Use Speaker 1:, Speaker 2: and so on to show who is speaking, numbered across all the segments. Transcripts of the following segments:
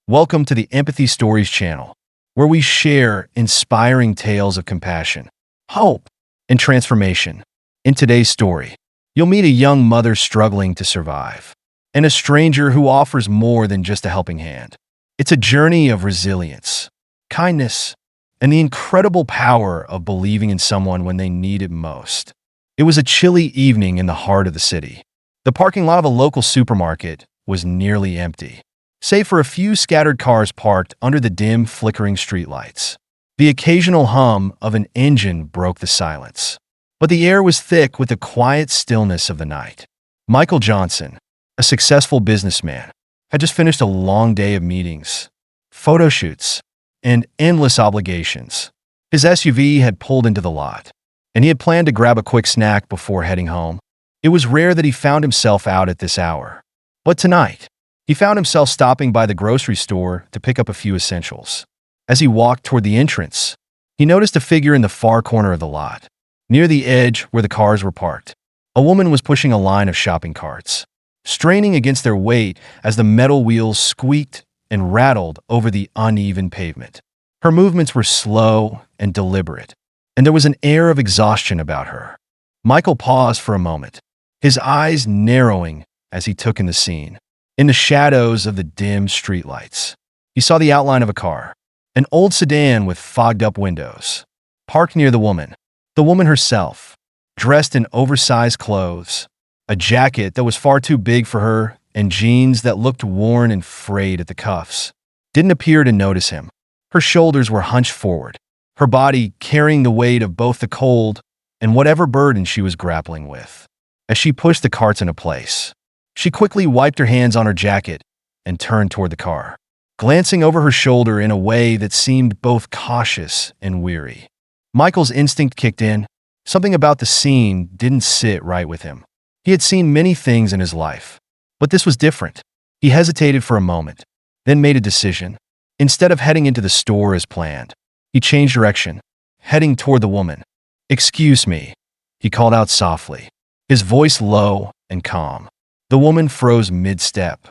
Speaker 1: Welcome to the Empathy Stories channel, where we share inspiring tales of compassion, hope, and transformation. In today's story, you'll meet a young mother struggling to survive, and a stranger who offers more than just a helping hand. It's a journey of resilience, kindness, and the incredible power of believing in someone when they need it most. It was a chilly evening in the heart of the city. The parking lot of a local supermarket was nearly empty, save for a few scattered cars parked under the dim, flickering streetlights. The occasional hum of an engine broke the silence, but the air was thick with the quiet stillness of the night. Michael Johnson, a successful businessman, had just finished a long day of meetings, photo shoots, and endless obligations. His SUV had pulled into the lot, and he had planned to grab a quick snack before heading home. It was rare that he found himself out at this hour, but tonight, he found himself stopping by the grocery store to pick up a few essentials. As he walked toward the entrance, he noticed a figure in the far corner of the lot, near the edge where the cars were parked. A woman was pushing a line of shopping carts, straining against their weight as the metal wheels squeaked and rattled over the uneven pavement. Her movements were slow and deliberate, and there was an air of exhaustion about her. Michael paused for a moment, his eyes narrowing as he took in the scene. In the shadows of the dim streetlights, he saw the outline of a car, an old sedan with fogged-up windows, parked near the woman herself, dressed in oversized clothes, a jacket that was far too big for her, and jeans that looked worn and frayed at the cuffs. Didn't appear to notice him. Her shoulders were hunched forward, her body carrying the weight of both the cold and whatever burden she was grappling with. As she pushed the carts into place, she quickly wiped her hands on her jacket and turned toward the car, glancing over her shoulder in a way that seemed both cautious and weary. Michael's instinct kicked in. Something about the scene didn't sit right with him. He had seen many things in his life, but this was different. He hesitated for a moment, then made a decision. Instead of heading into the store as planned, he changed direction, heading toward the woman. "Excuse me," he called out softly, his voice low and calm. The woman froze mid-step,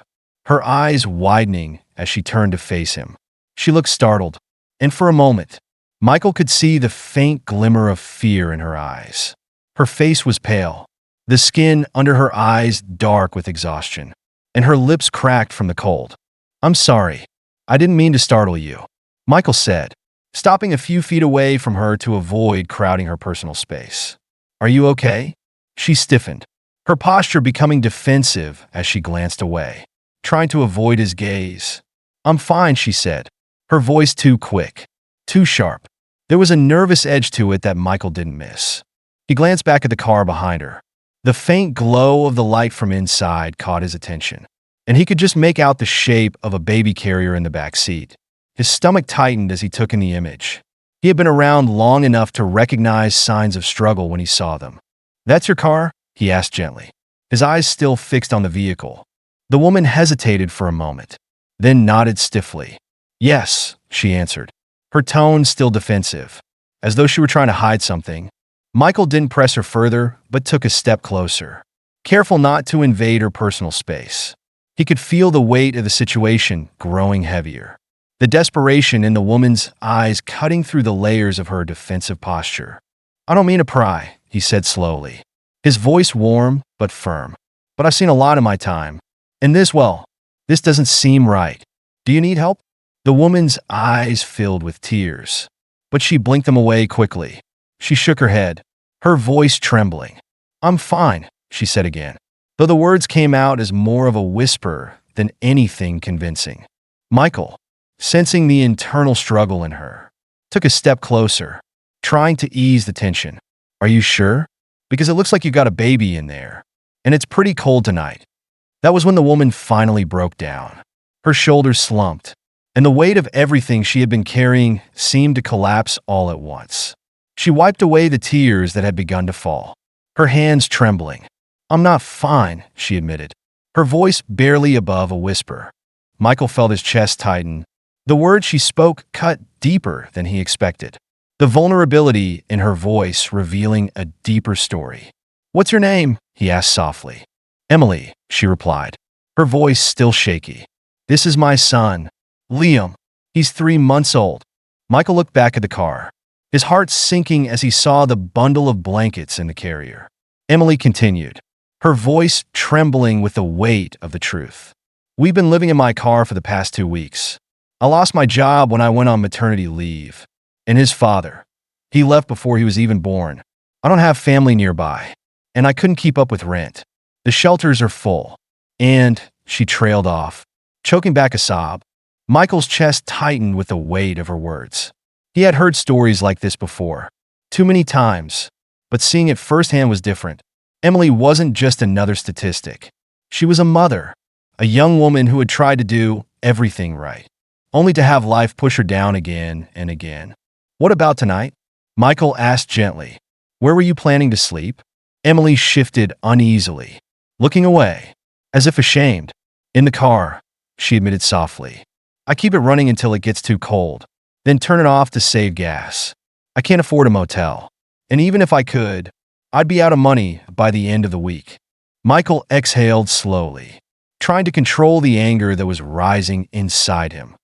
Speaker 1: her eyes widening as she turned to face him. She looked startled, and for a moment, Michael could see the faint glimmer of fear in her eyes. Her face was pale, the skin under her eyes dark with exhaustion, and her lips cracked from the cold. "I'm sorry. I didn't mean to startle you," Michael said, stopping a few feet away from her to avoid crowding her personal space. "Are you okay?" She stiffened, her posture becoming defensive as she glanced away, trying to avoid his gaze. "I'm fine," she said, her voice too quick, too sharp. There was a nervous edge to it that Michael didn't miss. He glanced back at the car behind her. The faint glow of the light from inside caught his attention, and he could just make out the shape of a baby carrier in the back seat. His stomach tightened as he took in the image. He had been around long enough to recognize signs of struggle when he saw them. "That's your car?" he asked gently, his eyes still fixed on the vehicle. The woman hesitated for a moment, then nodded stiffly. "Yes," she answered, her tone still defensive, as though she were trying to hide something. Michael didn't press her further, but took a step closer, careful not to invade her personal space. He could feel the weight of the situation growing heavier, the desperation in the woman's eyes cutting through the layers of her defensive posture. "I don't mean to pry," he said slowly, his voice warm but firm. "But I've seen a lot in my time, and this doesn't seem right. Do you need help?" The woman's eyes filled with tears, but she blinked them away quickly. She shook her head, her voice trembling. "I'm fine," she said again, though the words came out as more of a whisper than anything convincing. Michael, sensing the internal struggle in her, took a step closer, trying to ease the tension. "Are you sure? Because it looks like you got a baby in there, and it's pretty cold tonight." That was when the woman finally broke down. Her shoulders slumped, and the weight of everything she had been carrying seemed to collapse all at once. She wiped away the tears that had begun to fall, her hands trembling. "I'm not fine," she admitted, her voice barely above a whisper. Michael felt his chest tighten. The words she spoke cut deeper than he expected, the vulnerability in her voice revealing a deeper story. "What's your name?" he asked softly. "Emily," she replied, her voice still shaky. "This is my son, Liam. He's 3 months old. Michael looked back at the car, his heart sinking as he saw the bundle of blankets in the carrier. Emily continued, her voice trembling with the weight of the truth. We've been living in my car for the past 2 weeks. I lost my job when I went on maternity leave. And his father, he left before he was even born. I don't have family nearby, and I couldn't keep up with rent. The shelters are full. And she trailed off, choking back a sob. Michael's chest tightened with the weight of her words. He had heard stories like this before, too many times, but seeing it firsthand was different. Emily wasn't just another statistic. She was a mother, a young woman who had tried to do everything right, only to have life push her down again and again. What about tonight? Michael asked gently. Where were you planning to sleep? Emily shifted uneasily, looking away, as if ashamed. In the car, she admitted softly. I keep it running until it gets too cold, then turn it off to save gas. I can't afford a motel, and even if I could, I'd be out of money by the end of the week. Michael exhaled slowly, trying to control the anger that was rising inside him,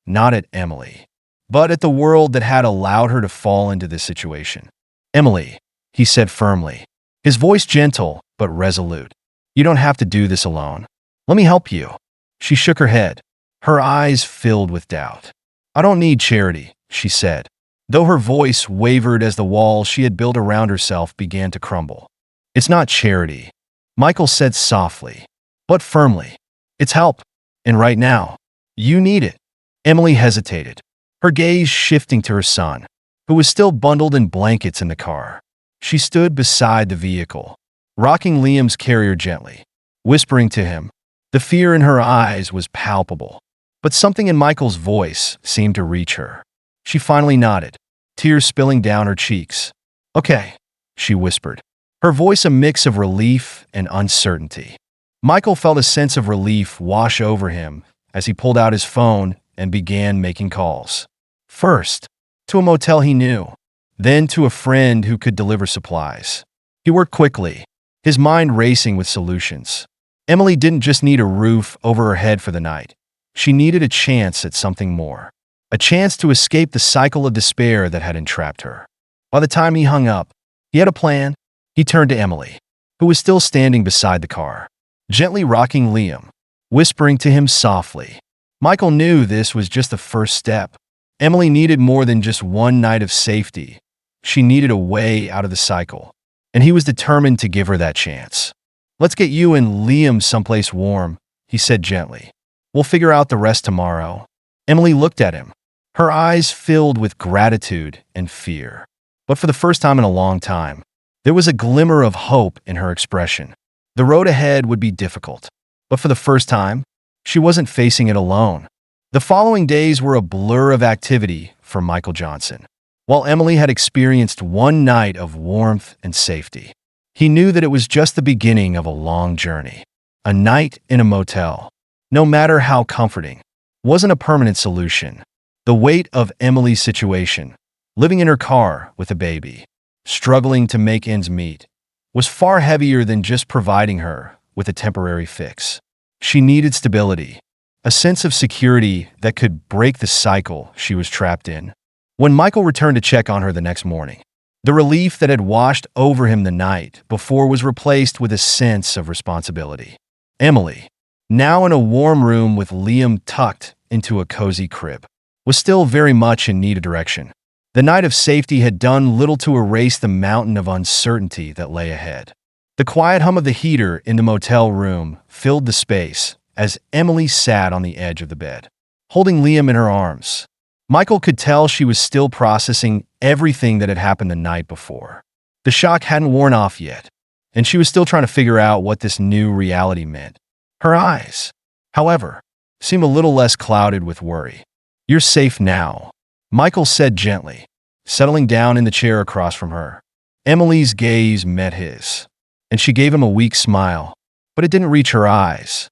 Speaker 1: not at Emily, but at the world that had allowed her to fall into this situation. Emily, he said firmly, his voice gentle but resolute. You don't have to do this alone. Let me help you. She shook her head, her eyes filled with doubt. I don't need charity, she said, though her voice wavered as the wall she had built around herself began to crumble. It's not charity, Michael said softly, but firmly. It's help, and right now, you need it. Emily hesitated, her gaze shifting to her son, who was still bundled in blankets in the car. She stood beside the vehicle, rocking Liam's carrier gently, whispering to him. The fear in her eyes was palpable, but something in Michael's voice seemed to reach her. She finally nodded, tears spilling down her cheeks. Okay, she whispered, her voice a mix of relief and uncertainty. Michael felt a sense of relief wash over him as he pulled out his phone and began making calls. First, to a motel he knew, then to a friend who could deliver supplies. He worked quickly, his mind racing with solutions. Emily didn't just need a roof over her head for the night. She needed a chance at something more, a chance to escape the cycle of despair that had entrapped her. By the time he hung up, he had a plan. He turned to Emily, who was still standing beside the car, gently rocking Liam, whispering to him softly. Michael knew this was just the first step. Emily needed more than just one night of safety. She needed a way out of the cycle, and he was determined to give her that chance. Let's get you and Liam someplace warm, he said gently. We'll figure out the rest tomorrow. Emily looked at him, her eyes filled with gratitude and fear. But for the first time in a long time, there was a glimmer of hope in her expression. The road ahead would be difficult, but for the first time, she wasn't facing it alone. The following days were a blur of activity for Michael Johnson. While Emily had experienced one night of warmth and safety, he knew that it was just the beginning of a long journey. A night in a motel, no matter how comforting, wasn't a permanent solution. The weight of Emily's situation, living in her car with a baby, struggling to make ends meet, was far heavier than just providing her with a temporary fix. She needed stability, a sense of security that could break the cycle she was trapped in. When Michael returned to check on her the next morning, the relief that had washed over him the night before was replaced with a sense of responsibility. Emily, now in a warm room with Liam tucked into a cozy crib, was still very much in need of direction. The night of safety had done little to erase the mountain of uncertainty that lay ahead. The quiet hum of the heater in the motel room filled the space as Emily sat on the edge of the bed, holding Liam in her arms. Michael could tell she was still processing everything that had happened the night before. The shock hadn't worn off yet, and she was still trying to figure out what this new reality meant. Her eyes, however, seemed a little less clouded with worry. You're safe now, Michael said gently, settling down in the chair across from her. Emily's gaze met his, and she gave him a weak smile, but it didn't reach her eyes.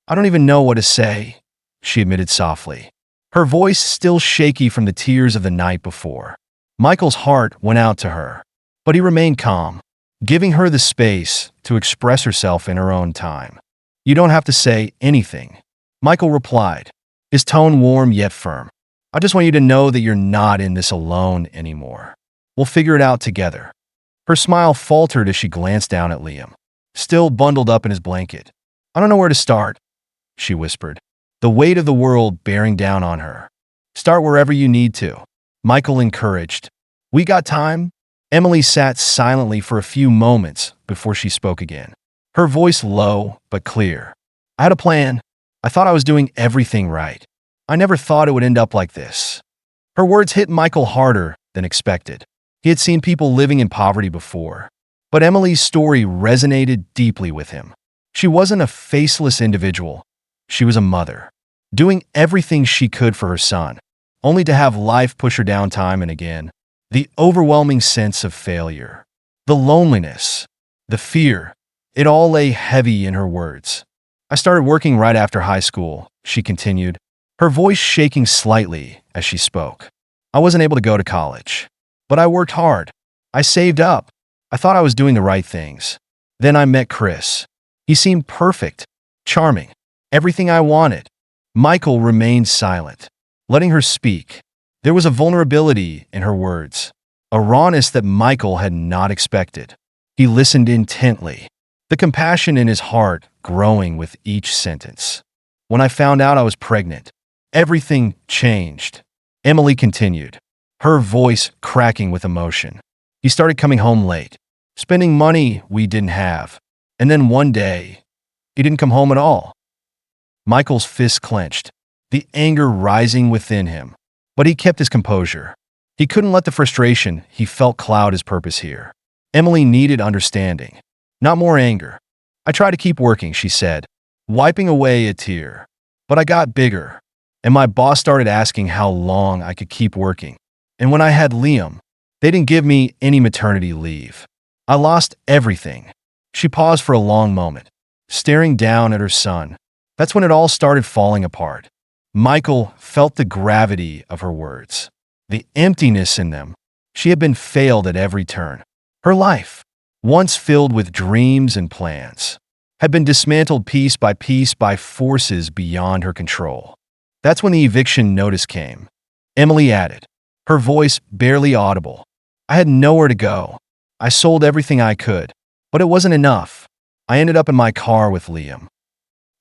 Speaker 1: I don't even know what to say, she admitted softly, her voice still shaky from the tears of the night before. Michael's heart went out to her, but he remained calm, giving her the space to express herself in her own time. You don't have to say anything, Michael replied, his tone warm yet firm. "I just want you to know that you're not in this alone anymore. We'll figure it out together." Her smile faltered as she glanced down at Liam, still bundled up in his blanket. "I don't know where to start," she whispered, the weight of the world bearing down on her. "Start wherever you need to," Michael encouraged. "We got time?" Emily sat silently for a few moments before she spoke again, her voice low but clear. "I had a plan. I thought I was doing everything right. I never thought it would end up like this." Her words hit Michael harder than expected. He had seen people living in poverty before, but Emily's story resonated deeply with him. She wasn't a faceless individual. She was a mother, doing everything she could for her son, only to have life push her down time and again. The overwhelming sense of failure, the loneliness, the fear, it all lay heavy in her words. "I started working right after high school," she continued, her voice shaking slightly as she spoke. "I wasn't able to go to college, but I worked hard. I saved up. I thought I was doing the right things. Then I met Chris. He seemed perfect, charming, everything I wanted." Michael remained silent, letting her speak. There was a vulnerability in her words, a rawness that Michael had not expected. He listened intently, the compassion in his heart growing with each sentence. "When I found out I was pregnant, everything changed," Emily continued, her voice cracking with emotion. "He started coming home late, spending money we didn't have, and then one day, he didn't come home at all." Michael's fists clenched, the anger rising within him. But he kept his composure. He couldn't let the frustration he felt cloud his purpose here. Emily needed understanding, not more anger. "I tried to keep working," she said, wiping away a tear. "But I got bigger, and my boss started asking how long I could keep working. And when I had Liam, they didn't give me any maternity leave. I lost everything." She paused for a long moment, staring down at her son. That's when it all started falling apart. Michael felt the gravity of her words, the emptiness in them. She had been failed at every turn. Her life, once filled with dreams and plans, had been dismantled piece by forces beyond her control. That's when the eviction notice came. Emily added, her voice barely audible. "I had nowhere to go. I sold everything I could, but it wasn't enough. I ended up in my car with Liam."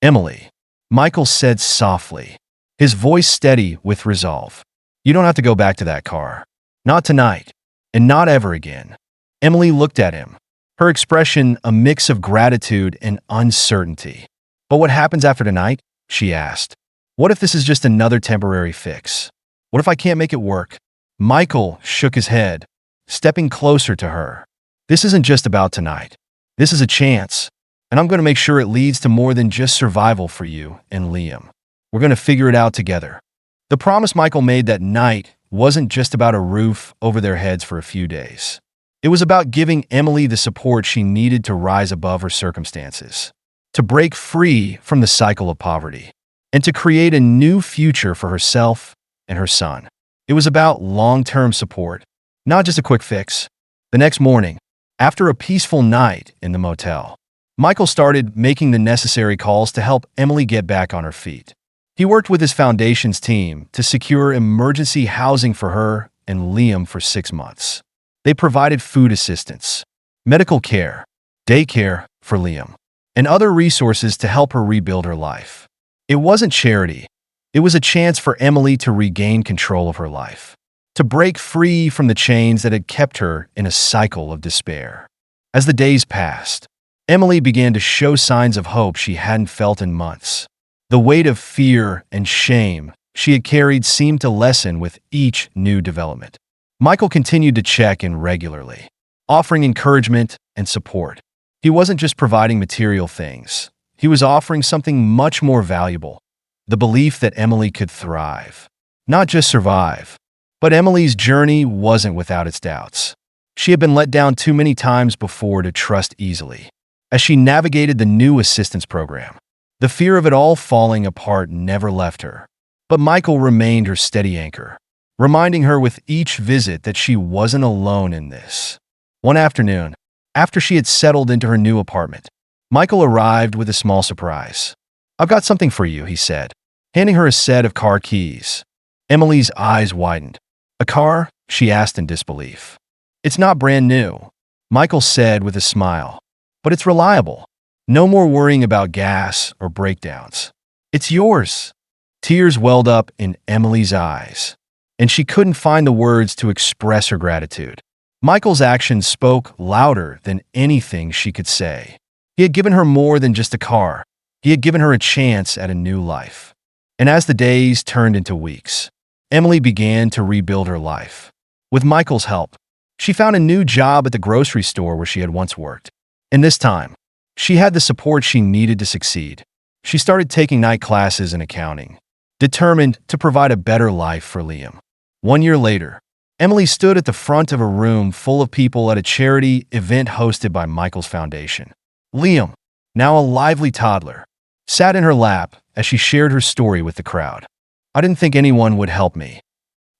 Speaker 1: "Emily," Michael said softly, his voice steady with resolve. "You don't have to go back to that car. Not tonight, and not ever again." Emily looked at him, her expression a mix of gratitude and uncertainty. "But what happens after tonight?" she asked. "What if this is just another temporary fix? What if I can't make it work?" Michael shook his head, stepping closer to her. "This isn't just about tonight. This is a chance, and I'm going to make sure it leads to more than just survival for you and Liam. We're going to figure it out together." The promise Michael made that night wasn't just about a roof over their heads for a few days. It was about giving Emily the support she needed to rise above her circumstances, to break free from the cycle of poverty, and to create a new future for herself and her son. It was about long-term support, not just a quick fix. The next morning, after a peaceful night in the motel, Michael started making the necessary calls to help Emily get back on her feet. He worked with his foundation's team to secure emergency housing for her and Liam for 6 months. They provided food assistance, medical care, daycare for Liam, and other resources to help her rebuild her life. It wasn't charity. It was a chance for Emily to regain control of her life, to break free from the chains that had kept her in a cycle of despair. As the days passed, Emily began to show signs of hope she hadn't felt in months. The weight of fear and shame she had carried seemed to lessen with each new development. Michael continued to check in regularly, offering encouragement and support. He wasn't just providing material things. He was offering something much more valuable, the belief that Emily could thrive, not just survive. But Emily's journey wasn't without its doubts. She had been let down too many times before to trust easily. As she navigated the new assistance program, the fear of it all falling apart never left her. But Michael remained her steady anchor, reminding her with each visit that she wasn't alone in this. One afternoon, after she had settled into her new apartment, Michael arrived with a small surprise. "I've got something for you," he said, handing her a set of car keys. Emily's eyes widened. "A car?" she asked in disbelief. "It's not brand new," Michael said with a smile, "but it's reliable. No more worrying about gas or breakdowns. It's yours." Tears welled up in Emily's eyes, and she couldn't find the words to express her gratitude. Michael's actions spoke louder than anything she could say. He had given her more than just a car. He had given her a chance at a new life. And as the days turned into weeks, Emily began to rebuild her life. With Michael's help, she found a new job at the grocery store where she had once worked. And this time, she had the support she needed to succeed. She started taking night classes in accounting, determined to provide a better life for Liam. 1 year later, Emily stood at the front of a room full of people at a charity event hosted by Michael's foundation. Liam, now a lively toddler, sat in her lap as she shared her story with the crowd. "I didn't think anyone would help me,"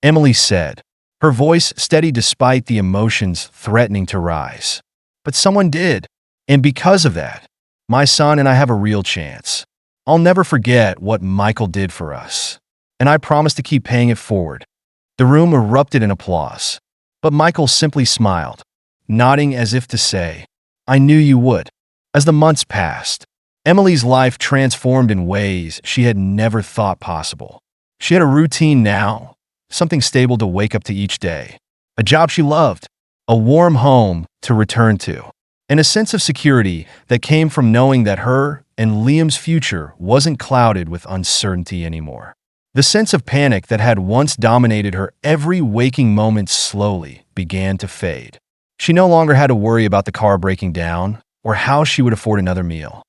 Speaker 1: Emily said, her voice steady despite the emotions threatening to rise. "But someone did, and because of that, my son and I have a real chance. I'll never forget what Michael did for us, and I promise to keep paying it forward." The room erupted in applause, but Michael simply smiled, nodding as if to say, "I knew you would." As the months passed, Emily's life transformed in ways she had never thought possible. She had a routine now, something stable to wake up to each day, a job she loved, a warm home to return to, and a sense of security that came from knowing that her and Liam's future wasn't clouded with uncertainty anymore. The sense of panic that had once dominated her every waking moment slowly began to fade. She no longer had to worry about the car breaking down or how she would afford another meal.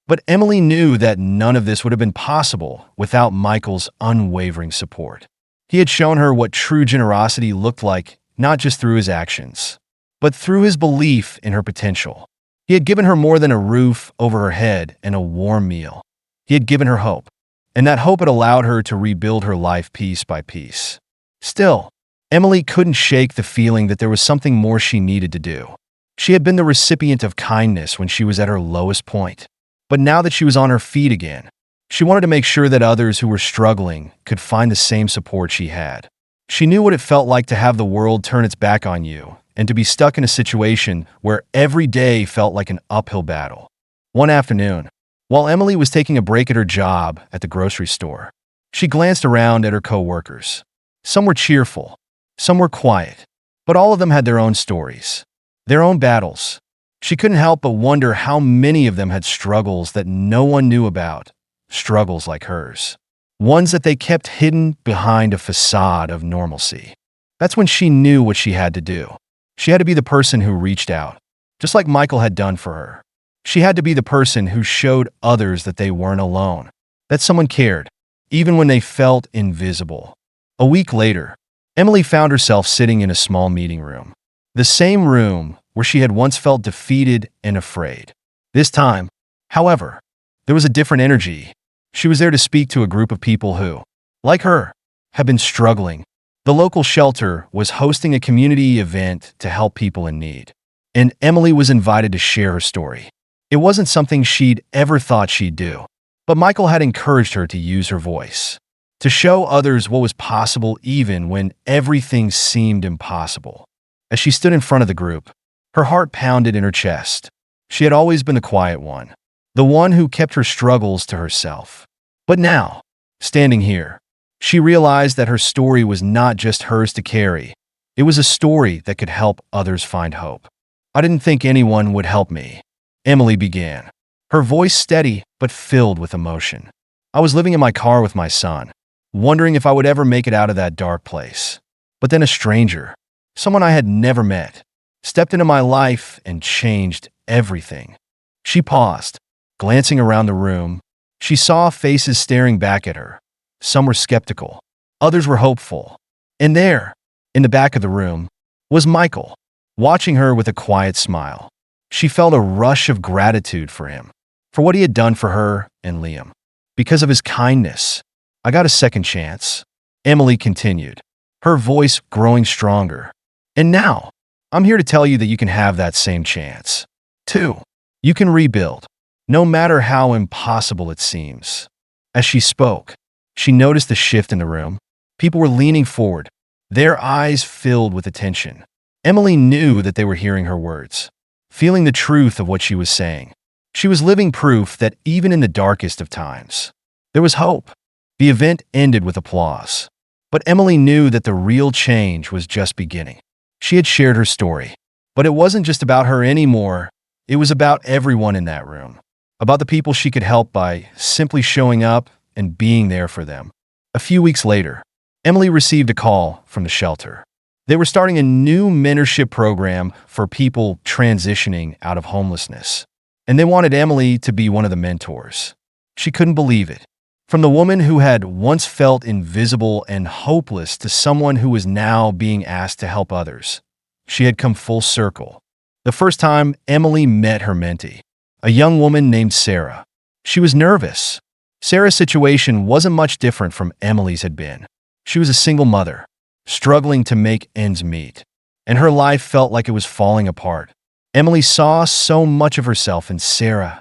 Speaker 1: But Emily knew that none of this would have been possible without Michael's unwavering support. He had shown her what true generosity looked like, not just through his actions, but through his belief in her potential. He had given her more than a roof over her head and a warm meal. He had given her hope, and that hope had allowed her to rebuild her life piece by piece. Still, Emily couldn't shake the feeling that there was something more she needed to do. She had been the recipient of kindness when she was at her lowest point, but now that she was on her feet again, she wanted to make sure that others who were struggling could find the same support she had. She knew what it felt like to have the world turn its back on you and to be stuck in a situation where every day felt like an uphill battle. One afternoon, while Emily was taking a break at her job at the grocery store, she glanced around at her co-workers. Some were cheerful, some were quiet, but all of them had their own stories, their own battles. She couldn't help but wonder how many of them had struggles that no one knew about, struggles like hers, ones that they kept hidden behind a facade of normalcy. That's when she knew what she had to do. She had to be the person who reached out, just like Michael had done for her. She had to be the person who showed others that they weren't alone, that someone cared, even when they felt invisible. A week later, Emily found herself sitting in a small meeting room, the same room where she had once felt defeated and afraid. This time, however, there was a different energy. She was there to speak to a group of people who, like her, had been struggling. The local shelter was hosting a community event to help people in need, and Emily was invited to share her story. It wasn't something she'd ever thought she'd do, but Michael had encouraged her to use her voice, to show others what was possible even when everything seemed impossible. As she stood in front of the group, her heart pounded in her chest. She had always been the quiet one, the one who kept her struggles to herself. But now, standing here, she realized that her story was not just hers to carry. It was a story that could help others find hope. "I didn't think anyone would help me," Emily began, her voice steady but filled with emotion. "I was living in my car with my son, wondering if I would ever make it out of that dark place. But then a stranger, someone I had never met, stepped into my life and changed everything." She paused, glancing around the room. She saw faces staring back at her. Some were skeptical, others were hopeful. And there, in the back of the room, was Michael, watching her with a quiet smile. She felt a rush of gratitude for him, for what he had done for her and Liam. Because of his kindness, "I got a second chance," Emily continued, her voice growing stronger. "And now, I'm here to tell you that you can have that same chance, too. You can rebuild, no matter how impossible it seems." As she spoke, She noticed the shift in the room. People were leaning forward, their eyes filled with attention. Emily knew that they were hearing her words, feeling the truth of what she was saying. She was living proof that even in the darkest of times, there was hope. The event ended with applause, but Emily knew that the real change was just beginning. She had shared her story, but it wasn't just about her anymore. It was about everyone in that room, about the people she could help by simply showing up and being there for them. A few weeks later, Emily received a call from the shelter. They were starting a new mentorship program for people transitioning out of homelessness, and they wanted Emily to be one of the mentors. She couldn't believe it. From the woman who had once felt invisible and hopeless to someone who was now being asked to help others, she had come full circle. The first time Emily met her mentee, a young woman named Sarah, she was nervous. Sarah's situation wasn't much different from Emily's had been. She was a single mother, struggling to make ends meet, and her life felt like it was falling apart. Emily saw so much of herself in Sarah,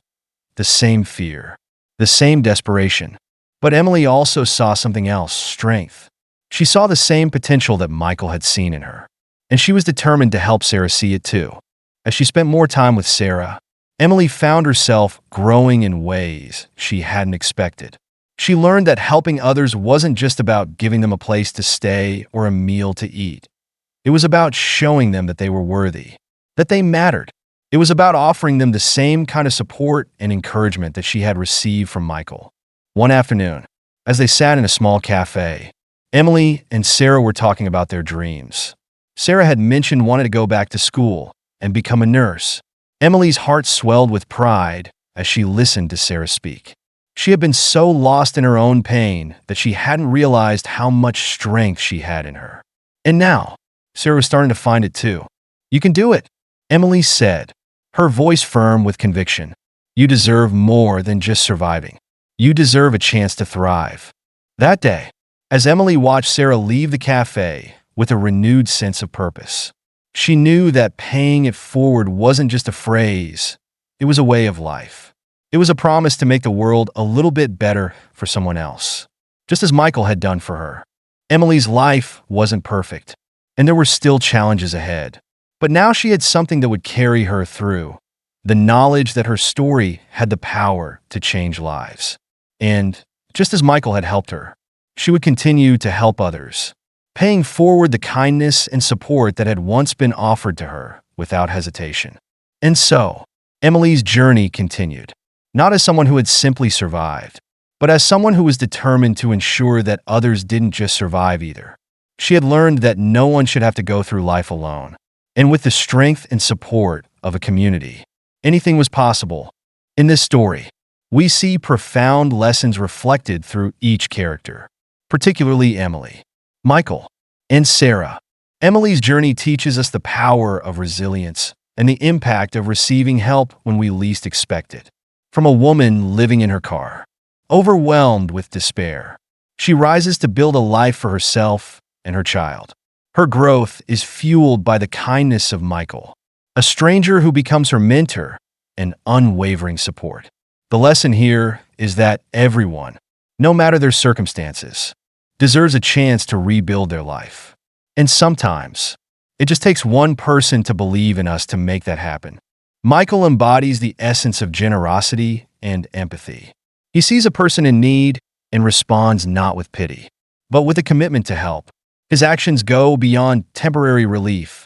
Speaker 1: the same fear, the same desperation. But Emily also saw something else, strength. She saw the same potential that Michael had seen in her, and she was determined to help Sarah see it too. As she spent more time with Sarah, Emily found herself growing in ways she hadn't expected. She learned that helping others wasn't just about giving them a place to stay or a meal to eat. It was about showing them that they were worthy, that they mattered. It was about offering them the same kind of support and encouragement that she had received from Michael. One afternoon, as they sat in a small cafe, Emily and Sarah were talking about their dreams. Sarah had mentioned wanting to go back to school and become a nurse. Emily's heart swelled with pride as she listened to Sarah speak. She had been so lost in her own pain that she hadn't realized how much strength she had in her. And now, Sarah was starting to find it too. "You can do it," Emily said, her voice firm with conviction. "You deserve more than just surviving. You deserve a chance to thrive." That day, as Emily watched Sarah leave the cafe with a renewed sense of purpose, she knew that paying it forward wasn't just a phrase, it was a way of life. It was a promise to make the world a little bit better for someone else, just as Michael had done for her. Emily's life wasn't perfect, and there were still challenges ahead. But now she had something that would carry her through, the knowledge that her story had the power to change lives. And just as Michael had helped her, she would continue to help others, paying forward the kindness and support that had once been offered to her without hesitation. And so, Emily's journey continued, not as someone who had simply survived, but as someone who was determined to ensure that others didn't just survive either. She had learned that no one should have to go through life alone, and with the strength and support of a community, anything was possible. In this story, we see profound lessons reflected through each character, particularly Emily, Michael, and Sarah. Emily's journey teaches us the power of resilience and the impact of receiving help when we least expect it. From a woman living in her car, overwhelmed with despair, she rises to build a life for herself and her child. Her growth is fueled by the kindness of Michael, a stranger who becomes her mentor and unwavering support. The lesson here is that everyone, no matter their circumstances, deserves a chance to rebuild their life. And sometimes, it just takes one person to believe in us to make that happen. Michael embodies the essence of generosity and empathy. He sees a person in need and responds not with pity, but with a commitment to help. His actions go beyond temporary relief.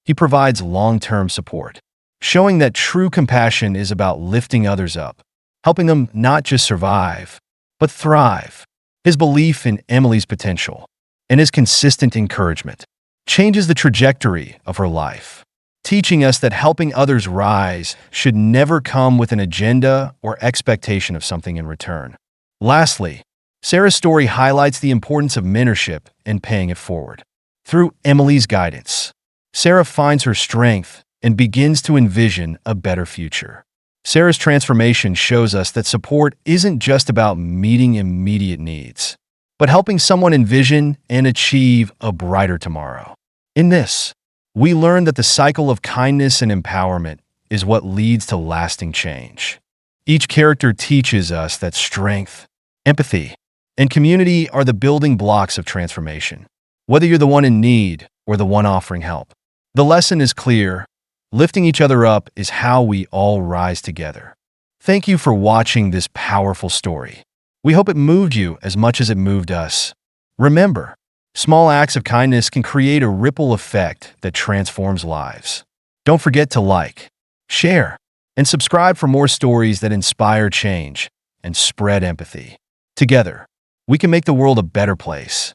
Speaker 1: He provides long-term support, showing that true compassion is about lifting others up, helping them not just survive, but thrive. His belief in Emily's potential and his consistent encouragement changes the trajectory of her life, teaching us that helping others rise should never come with an agenda or expectation of something in return. Lastly, Sarah's story highlights the importance of mentorship and paying it forward. Through Emily's guidance, Sarah finds her strength and begins to envision a better future. Sarah's transformation shows us that support isn't just about meeting immediate needs, but helping someone envision and achieve a brighter tomorrow. In this, we learn that the cycle of kindness and empowerment is what leads to lasting change. Each character teaches us that strength, empathy, and community are the building blocks of transformation. Whether you're the one in need or the one offering help, the lesson is clear. Lifting each other up is how we all rise together. Thank you for watching this powerful story. We hope it moved you as much as it moved us. Remember, small acts of kindness can create a ripple effect that transforms lives. Don't forget to like, share, and subscribe for more stories that inspire change and spread empathy. Together, we can make the world a better place.